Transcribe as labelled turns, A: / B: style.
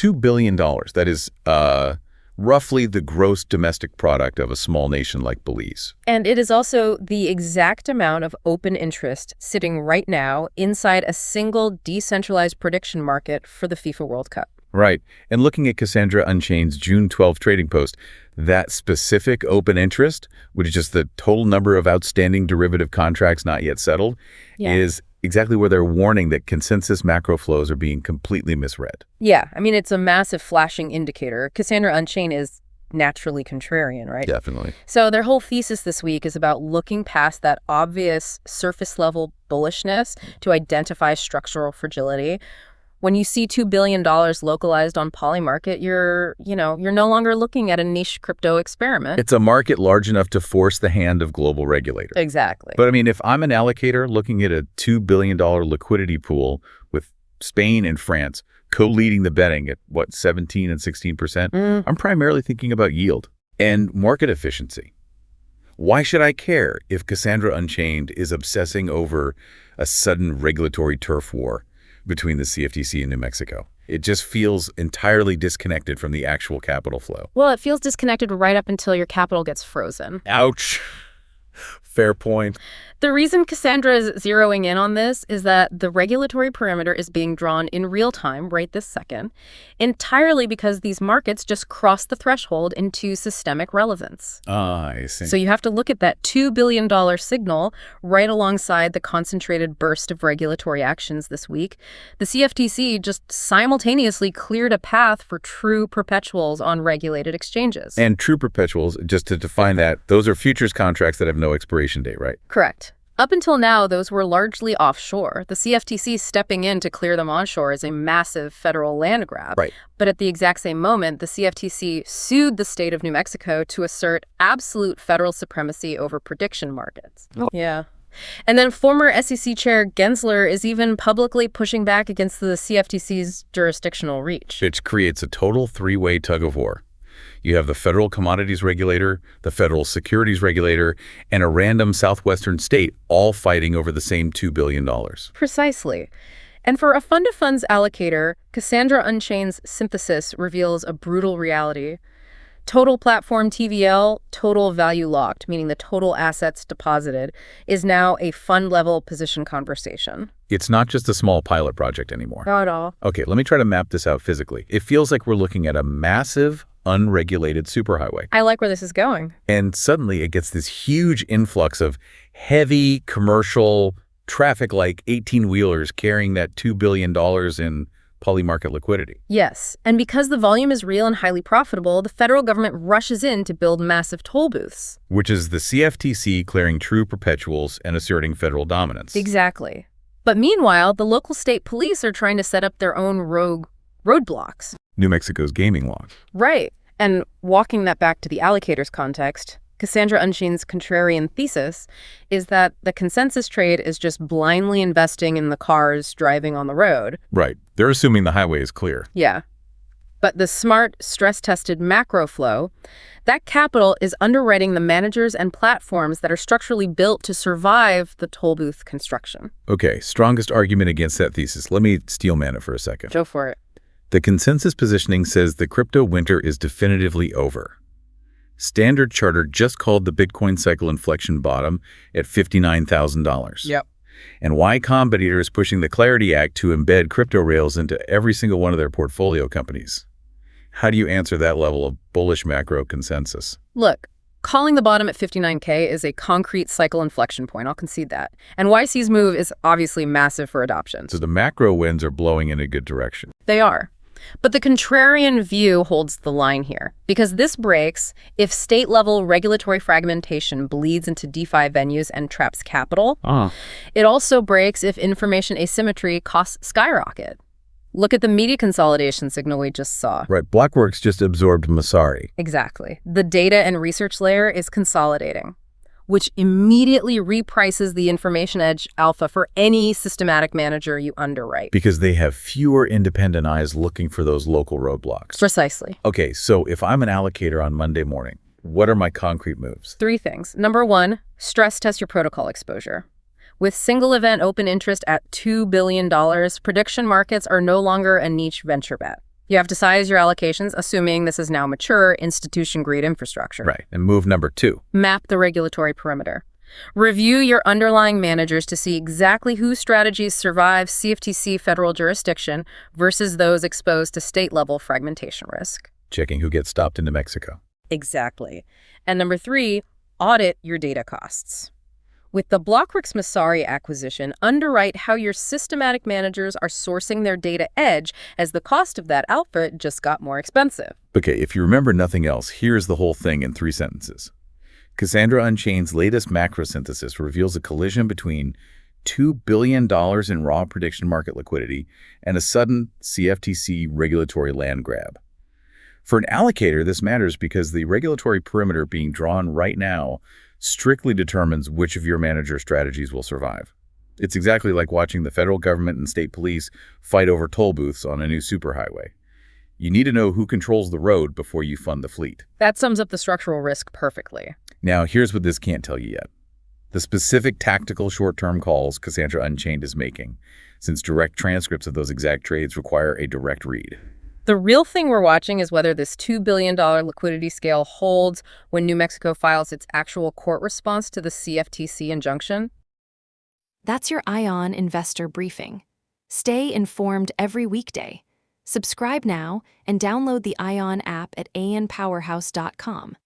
A: $2 billion. That is roughly the gross domestic product of a small nation like Belize.
B: And it is also the exact amount of open interest sitting right now inside a single decentralized prediction market for the FIFA World Cup.
A: Right. And looking at Cassandra Unchain's June 12 trading post, that specific open interest, which is just the total number of outstanding derivative contracts not yet settled, is exactly where they're warning that consensus macro flows are being completely misread.
B: Yeah, I mean, it's a massive flashing indicator. Cassandra Unchain is naturally contrarian, right?
A: Definitely.
B: So their whole thesis this week is about looking past that obvious surface-level bullishness to identify structural fragility. When you see $2 billion localized on Polymarket, you're no longer looking at a niche crypto experiment.
A: It's a market large enough to force the hand of global regulators.
B: Exactly.
A: But I mean, if I'm an allocator looking at a $2 billion liquidity pool with Spain and France co-leading the betting at, 17 and 16%, I'm primarily thinking about yield and market efficiency. Why should I care if Cassandra Unchained is obsessing over a sudden regulatory turf war between the CFTC and New Mexico? It just feels entirely disconnected from the actual capital flow.
B: Well, it feels disconnected right up until your capital gets frozen.
A: Ouch. Fair point.
B: The reason Cassandra is zeroing in on this is that the regulatory perimeter is being drawn in real time right this second, entirely because these markets just cross the threshold into systemic relevance.
A: I see.
B: So you have to look at that $2 billion signal right alongside the concentrated burst of regulatory actions this week. The CFTC just simultaneously cleared a path for true perpetuals on regulated exchanges.
A: And true perpetuals, just to define that, those are futures contracts that have no expiration date, right?
B: Correct. Up until now, those were largely offshore. The CFTC stepping in to clear them onshore is a massive federal land grab.
A: Right.
B: But at the exact same moment, the CFTC sued the state of New Mexico to assert absolute federal supremacy over prediction markets. Oh. Yeah. And then former SEC Chair Gensler is even publicly pushing back against the CFTC's jurisdictional reach.
A: Which creates a total three-way tug-of-war. You have the federal commodities regulator, the federal securities regulator, and a random southwestern state all fighting over the same $2 billion.
B: Precisely. And for a fund-of-funds allocator, Cassandra Unchain's synthesis reveals a brutal reality. Total platform TVL, total value locked, meaning the total assets deposited, is now a fund-level position conversation.
A: It's not just a small pilot project anymore.
B: Not at all.
A: Okay, let me try to map this out physically. It feels like we're looking at a massive, unregulated superhighway.
B: I like where this is going.
A: And suddenly it gets this huge influx of heavy commercial traffic like 18-wheelers carrying that $2 billion in Polymarket liquidity.
B: Yes, and because the volume is real and highly profitable, the federal government rushes in to build massive toll booths.
A: Which is the CFTC clearing true perpetuals and asserting federal dominance.
B: Exactly. But meanwhile, the local state police are trying to set up their own rogue roadblocks.
A: New Mexico's gaming law.
B: Right. And walking that back to the allocators context, Cassandra Unchain's contrarian thesis is that the consensus trade is just blindly investing in the cars driving on the road.
A: Right. They're assuming the highway is clear.
B: Yeah. But the smart, stress-tested macro flow, that capital is underwriting the managers and platforms that are structurally built to survive the toll booth construction.
A: Okay, strongest argument against that thesis. Let me steelman it for a second.
B: Go for it.
A: The consensus positioning says the crypto winter is definitively over. Standard Chartered just called the Bitcoin cycle inflection bottom at $59,000.
B: Yep.
A: And Y Combinator is pushing the Clarity Act to embed crypto rails into every single one of their portfolio companies. How do you answer that level of bullish macro consensus?
B: Look, calling the bottom at 59K is a concrete cycle inflection point. I'll concede that. And YC's move is obviously massive for adoption.
A: So the macro winds are blowing in a good direction.
B: They are. But the contrarian view holds the line here, because this breaks if state-level regulatory fragmentation bleeds into DeFi venues and traps capital. It also breaks if information asymmetry costs skyrocket. Look at the media consolidation signal we just saw.
A: Right, Blockworks just absorbed Masari.
B: Exactly. The data and research layer is consolidating, which immediately reprices the information edge alpha for any systematic manager you underwrite.
A: Because they have fewer independent eyes looking for those local roadblocks.
B: Precisely.
A: Okay, so if I'm an allocator on Monday morning, what are my concrete moves?
B: 3 things. Number 1, stress test your protocol exposure. With single event open interest at $2 billion, prediction markets are no longer a niche venture bet. You have to size your allocations, assuming this is now mature, institution-grade infrastructure.
A: Right. And move number 2.
B: Map the regulatory perimeter. Review your underlying managers to see exactly whose strategies survive CFTC federal jurisdiction versus those exposed to state-level fragmentation risk.
A: Checking who gets stopped in New Mexico.
B: Exactly. And number 3, audit your data costs. With the Blockworks-Massari acquisition, underwrite how your systematic managers are sourcing their data edge as the cost of that outfit just got more expensive.
A: Okay, if you remember nothing else, here's the whole thing in 3 sentences. Cassandra Unchain's latest macro synthesis reveals a collision between $2 billion in raw prediction market liquidity and a sudden CFTC regulatory land grab. For an allocator, this matters because the regulatory perimeter being drawn right now strictly determines which of your manager strategies will survive. It's exactly like watching the federal government and state police fight over toll booths on a new superhighway. You need to know who controls the road before you fund the fleet.
B: That sums up the structural risk perfectly.
A: Now, here's what this can't tell you yet. The specific tactical short-term calls Cassandra Unchained is making, since direct transcripts of those exact trades require a direct read.
B: The real thing we're watching is whether this $2 billion liquidity scale holds when New Mexico files its actual court response to the CFTC injunction.
C: That's your AION Investor briefing. Stay informed every weekday. Subscribe now and download the AION app at aionpowerhouse.com.